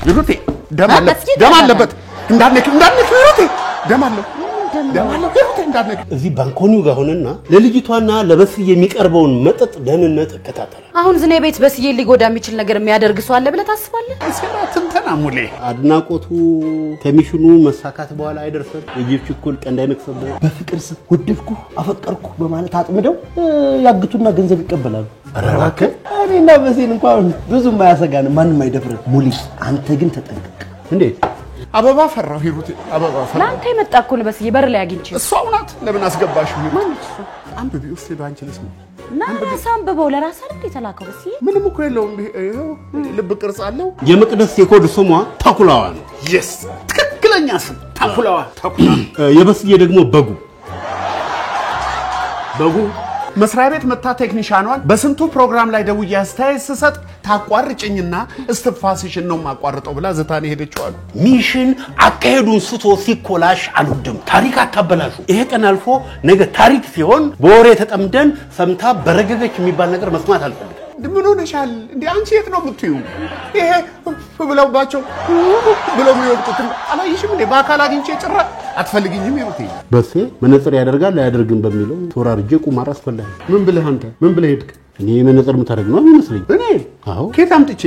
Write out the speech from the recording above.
ይሩቴ ደም አለበት እንዳነክ ይሩቴ ደም አለው ይሩቴ እንዳነክ እዚህ ባንኮኒው ጋር ሆነና ለልጅቷና ለበስዬ የሚቀርበውን መጠጥ ደህንነት እከታተል አሁን ዝኔ ቤት በስዬ ሊጎዳ የሚችል ነገር የሚያደርግ ሰው አለ ብለህ ታስባለህ እንትና ሙሌ አድናቆቱ ከሚሽኑ መሳካት በኋላ አይደርሰም የጅብ ችኩል ቀንድ አይነክሰበት በፍቅር ወደድኩ አፈቀርኩ በማለት አጥምደው ያግቱና ገንዘብ ይቀበላሉ አራራከ እኔና በሴን እንኳን ብዙም ማያሰጋን ማንንም አይደፍረን ሙሊ አንተ ግን ተጠንቀቅ እንዴት አበባ ፈራው ይሩቴ አበባ ፈራው ላንተ የመጣኩ ነው በስዬ በር ላይ አግኝቼ እሷው ናት ለምን አስገባሽ ማን እሱ አንብቢ ውስጥ ባንቺ ልስሙ ናራስ አንብበው ለራስ አይደል የተላከው በስዬ ምንም እኮ የለውም ይሄው ልብ ቅርጽ አለው የመቅደስ የኮድ ስሟ ታኩላዋ ነው yes ትክክለኛ ስም ታኩላዋ የበስዬ ደግሞ በጉ መስሪያ ቤት መታ ቴክኒሻኗን በስንቱ ፕሮግራም ላይ ደውዬ አስተያየት ስሰጥ ታቋርጭኝና እስትፋስሽን ነው ማቋርጠው ብላ ዘታኔ ሄደችው አሉ ሚሽን አካሄዱን ስቶ ሲኮላሽ አልወድም ታሪክ አታበላሹ ይሄ ቀን አልፎ ነገ ታሪክ ሲሆን በወሬ ተጠምደን ሰምታ በረገገች የሚባል ነገር መስማት አልፈልግም ምን ሆነሻል እንዴ አንቺ የት ነው የምትዩ ይሄ ብለውባቸው ብለው የሚወድቁት አላየሽም እንዴ በአካል አግኝቼ ጭራ አትፈልጊኝም ይሩቴ በሴ መነጽር ያደርጋል አያደርግም በሚለው ተወራርጄ ቁማር አስፈላጊ ምን ብለህ ሄድክ እኔ መነጽር የምታደርግ ነው የሚመስለኝ እኔ አዎ ከታምጥቼ